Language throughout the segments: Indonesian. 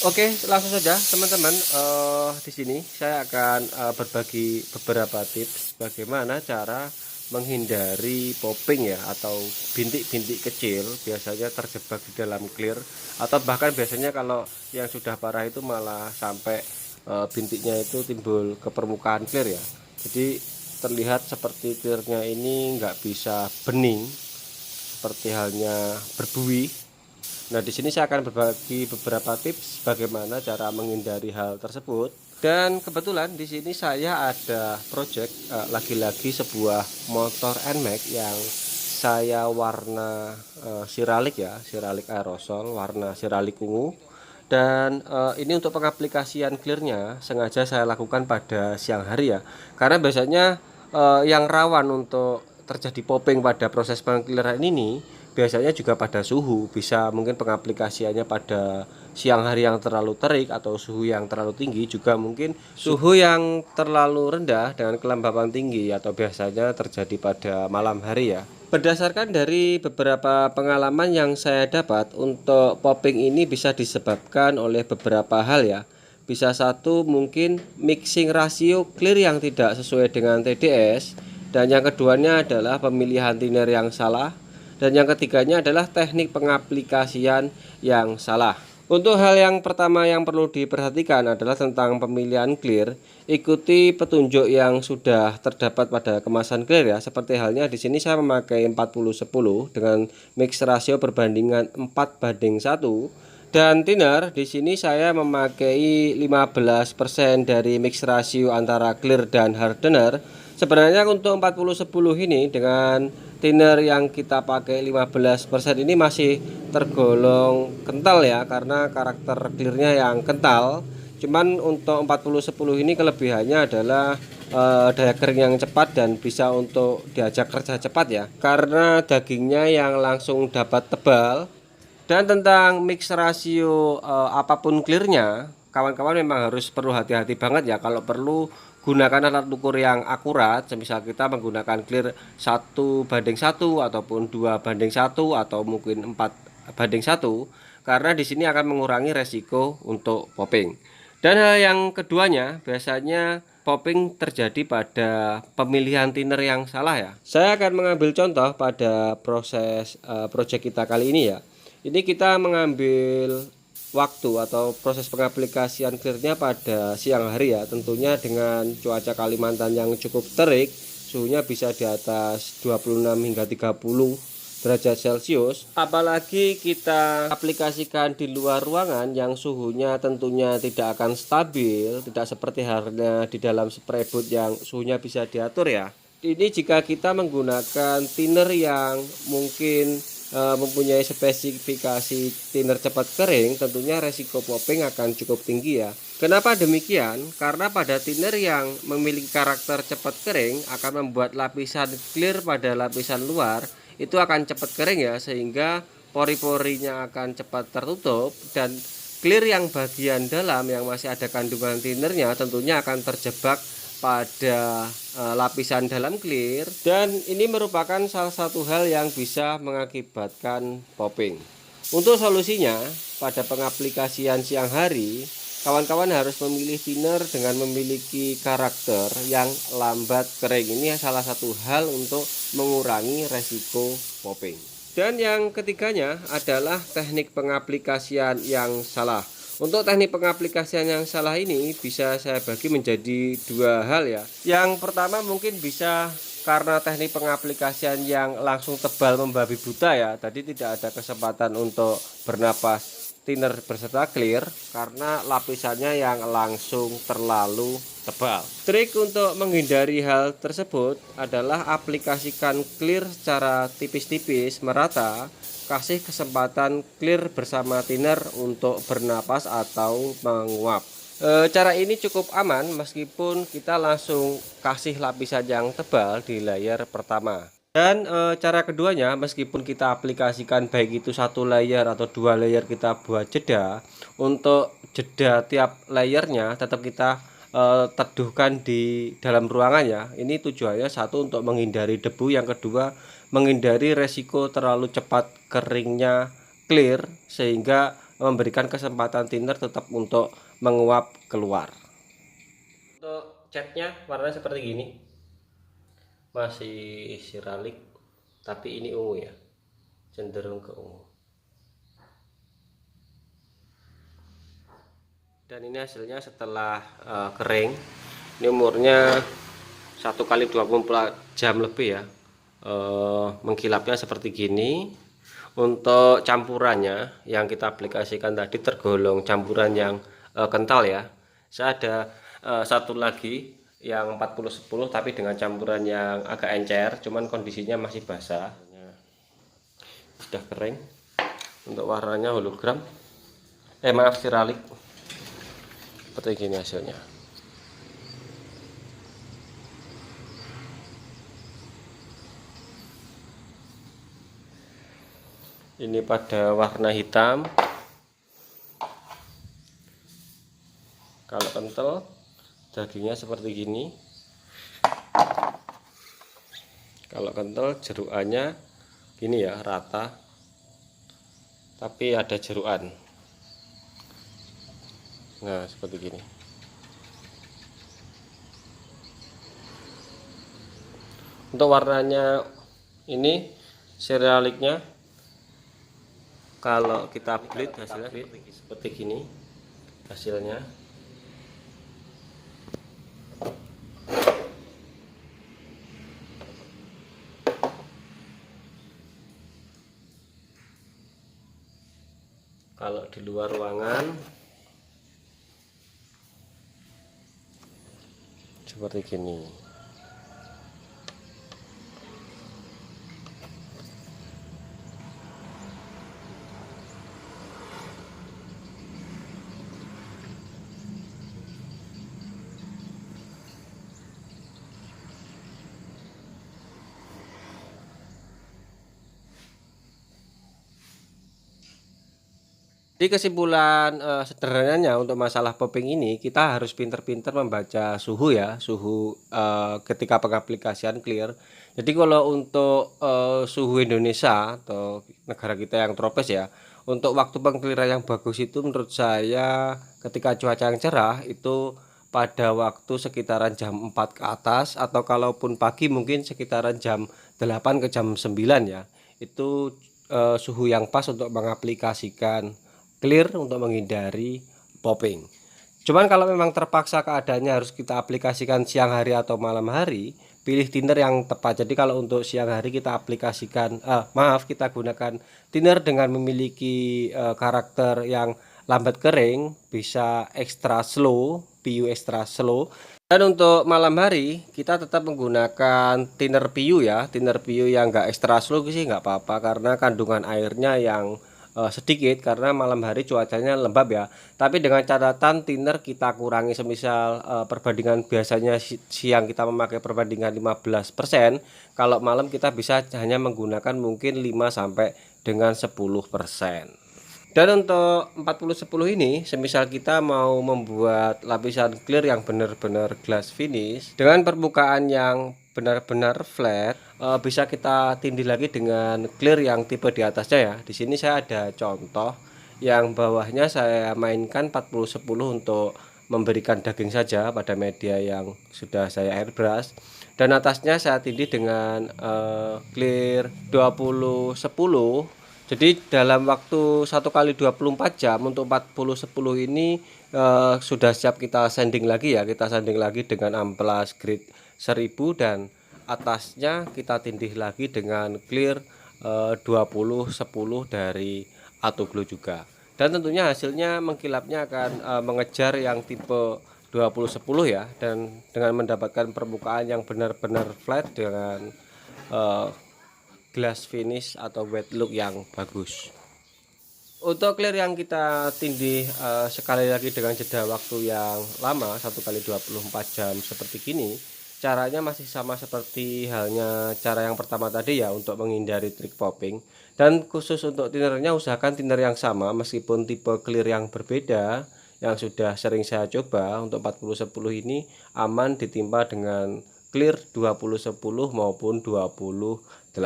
Oke, langsung saja teman-teman. Di sini saya akan berbagi beberapa tips bagaimana cara menghindari popping ya, atau bintik-bintik kecil biasanya terjebak di dalam clear, atau bahkan biasanya kalau yang sudah parah itu malah sampai bintiknya itu timbul ke permukaan clear ya. Jadi terlihat seperti clearnya ini nggak bisa bening, seperti halnya berbuih. Nah, di sini saya akan berbagi beberapa tips bagaimana cara menghindari hal tersebut. Dan kebetulan di sini saya ada project lagi-lagi sebuah motor NMAX yang saya warna siralik ya, siralik aerosol, warna siralik ungu. Dan ini untuk pengaplikasian clearnya sengaja saya lakukan pada siang hari ya, karena biasanya yang rawan untuk terjadi popping pada proses pengclearan ini biasanya juga pada suhu. Bisa mungkin pengaplikasiannya pada siang hari yang terlalu terik atau suhu yang terlalu tinggi, juga mungkin suhu yang terlalu rendah dengan kelembapan tinggi, atau biasanya terjadi pada malam hari ya. Berdasarkan dari beberapa pengalaman yang saya dapat, untuk popping ini bisa disebabkan oleh beberapa hal ya. Bisa satu, mungkin mixing rasio clear yang tidak sesuai dengan TDS, dan yang keduanya adalah pemilihan thinner yang salah, dan yang ketiganya adalah teknik pengaplikasian yang salah. Untuk hal yang pertama yang perlu diperhatikan adalah tentang pemilihan clear. Ikuti petunjuk yang sudah terdapat pada kemasan clear ya. Seperti halnya di sini saya memakai 40-10 dengan mix rasio perbandingan 4:1. Dan thinner di sini saya memakai 15% dari mix rasio antara clear dan hardener. Sebenarnya untuk 40-10 ini dengan thinner yang kita pakai 15% ini masih tergolong kental ya, karena karakter clearnya yang kental. Cuman untuk 40-10 ini kelebihannya adalah daya kering yang cepat dan bisa untuk diajak kerja cepat ya, karena dagingnya yang langsung dapat tebal. Dan tentang mix rasio apapun clearnya, kawan-kawan memang harus perlu hati-hati banget ya. Kalau perlu gunakan alat ukur yang akurat. Semisal kita menggunakan clear 1:1 ataupun 2:1 atau mungkin 4:1, karena di sini akan mengurangi resiko untuk popping. Dan hal yang keduanya, biasanya popping terjadi pada pemilihan thinner yang salah ya. Saya akan mengambil contoh pada proses project kita kali ini ya. Ini kita mengambil waktu atau proses pengaplikasian clearnya pada siang hari ya, tentunya dengan cuaca Kalimantan yang cukup terik, suhunya bisa di atas 26 hingga 30 derajat Celcius. Apalagi kita aplikasikan di luar ruangan yang suhunya tentunya tidak akan stabil, tidak seperti halnya di dalam spray booth yang suhunya bisa diatur ya. Ini jika kita menggunakan thinner yang mungkin mempunyai spesifikasi thinner cepat kering, tentunya resiko popping akan cukup tinggi ya. Kenapa demikian? Karena pada thinner yang memiliki karakter cepat kering akan membuat lapisan clear pada lapisan luar itu akan cepat kering ya, sehingga pori-porinya akan cepat tertutup, dan clear yang bagian dalam yang masih ada kandungan thinnernya tentunya akan terjebak pada lapisan dalam clear, dan ini merupakan salah satu hal yang bisa mengakibatkan popping. Untuk solusinya, pada pengaplikasian siang hari, kawan-kawan harus memilih thinner dengan memiliki karakter yang lambat kering. Ini salah satu hal untuk mengurangi resiko popping. Dan yang ketiganya adalah teknik pengaplikasian yang salah. Untuk teknik pengaplikasian yang salah ini bisa saya bagi menjadi dua hal ya. Yang pertama mungkin bisa karena teknik pengaplikasian yang langsung tebal membabi buta ya. Tadi tidak ada kesempatan untuk bernapas thinner berserta clear karena lapisannya yang langsung terlalu tebal. Trik untuk menghindari hal tersebut adalah aplikasikan clear secara tipis-tipis merata. Kasih kesempatan clear bersama thinner untuk bernapas atau menguap. Cara ini cukup aman meskipun kita langsung kasih lapisan yang tebal di layer pertama. Dan cara keduanya, meskipun kita aplikasikan baik itu satu layer atau dua layer, kita buat jeda. Untuk jeda tiap layernya tetap kita teduhkan di dalam ruangan ya. Ini tujuannya satu, untuk menghindari debu, yang kedua menghindari resiko terlalu cepat keringnya clear, sehingga memberikan kesempatan thinner tetap untuk menguap keluar. Untuk catnya warnanya seperti gini, masih siralik tapi ini ungu ya, cenderung ke ungu. Dan ini hasilnya setelah kering. Ini umurnya 1 kali 24 jam lebih ya. Mengkilapnya seperti gini. Untuk campurannya yang kita aplikasikan tadi tergolong campuran yang kental ya. Saya ada satu lagi yang 40-10 tapi dengan campuran yang agak encer, cuman kondisinya masih basah. Sudah kering. Untuk warnanya hologram, maaf, siralik. Seperti gini hasilnya. Ini pada warna hitam. Kalau kental dagingnya seperti gini. Kalau kental jeruannya gini ya, rata. Tapi ada jeruan. Nah, seperti gini. Untuk warnanya ini serialiknya, kalau kita bleed hasilnya seperti gini hasilnya. Kalau di luar ruangan seperti gini. Jadi kesimpulan sederhananya untuk masalah popping ini, kita harus pinter-pinter membaca suhu ya, suhu ketika pengaplikasian clear. Jadi kalau untuk suhu Indonesia atau negara kita yang tropis ya, untuk waktu pengclearan yang bagus itu menurut saya ketika cuaca yang cerah itu pada waktu sekitaran jam 4 ke atas, atau kalaupun pagi mungkin sekitaran jam 8 ke jam 9 ya. Itu suhu yang pas untuk mengaplikasikan clear untuk menghindari popping. Cuman kalau memang terpaksa keadaannya harus kita aplikasikan siang hari atau malam hari, pilih thinner yang tepat. Jadi kalau untuk siang hari kita aplikasikan, kita gunakan thinner dengan memiliki karakter yang lambat kering, bisa extra slow, PU extra slow. Dan untuk malam hari kita tetap menggunakan thinner PU ya, thinner PU yang enggak extra slow sih nggak apa-apa karena kandungan airnya yang sedikit karena malam hari cuacanya lembab ya. Tapi dengan catatan thinner kita kurangi, semisal perbandingan biasanya siang kita memakai perbandingan 15%, kalau malam kita bisa hanya menggunakan mungkin 5 sampai dengan 10%. Dan untuk 40-10 ini, semisal kita mau membuat lapisan clear yang benar-benar glass finish dengan permukaan yang benar-benar flat, bisa kita tindih lagi dengan clear yang tipe di atasnya ya. Di sini saya ada contoh yang bawahnya saya mainkan 40-10 untuk memberikan daging saja pada media yang sudah saya airbrush, dan atasnya saya tindih dengan clear 20-10. Jadi dalam waktu 1 kali 24 jam untuk 40-10 ini sudah siap kita sanding lagi ya. Kita sanding lagi dengan amplas grade 1000 dan atasnya kita tindih lagi dengan clear 20-10 dari Autoglow juga. Dan tentunya hasilnya mengkilapnya akan mengejar yang tipe 20-10 ya, dan dengan mendapatkan permukaan yang benar-benar flat dengan glass finish atau wet look yang bagus. Untuk clear yang kita tindih sekali lagi dengan jeda waktu yang lama 1 kali 24 jam seperti gini, caranya masih sama seperti halnya cara yang pertama tadi ya, untuk menghindari trik popping. Dan khusus untuk thinnernya usahakan thinner yang sama meskipun tipe clear yang berbeda yang sudah sering saya coba. Untuk 40-10 ini aman ditimpa dengan clear 20-10 maupun 20-80.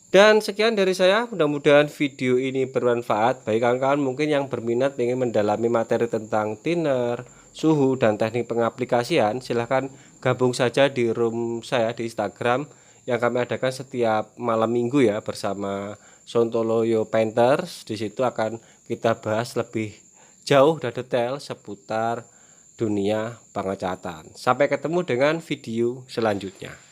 Dan sekian dari saya, mudah-mudahan video ini bermanfaat bagi kawan-kawan mungkin yang berminat ingin mendalami materi tentang thinner, suhu, dan teknik pengaplikasian. Silahkan gabung saja di room saya di Instagram yang kami adakan setiap malam minggu ya bersama Sontoloyo Painters. Di situ akan kita bahas lebih jauh dan detail seputar dunia pengecatan. Sampai ketemu dengan video selanjutnya.